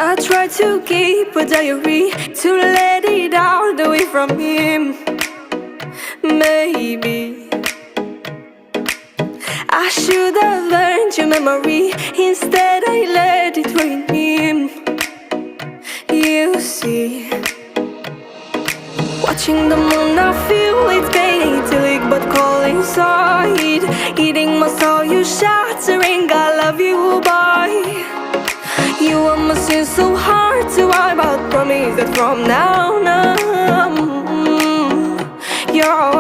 I tried to keep a diary, to let it out away from him. Maybe I should have learned your memory, instead I let it ruin him. You see, watching the moon I feel it's chaotic but cold inside, eating my soul, you shattering, I love you, boy. You are missing so hard to wipe out, promise that from now on you're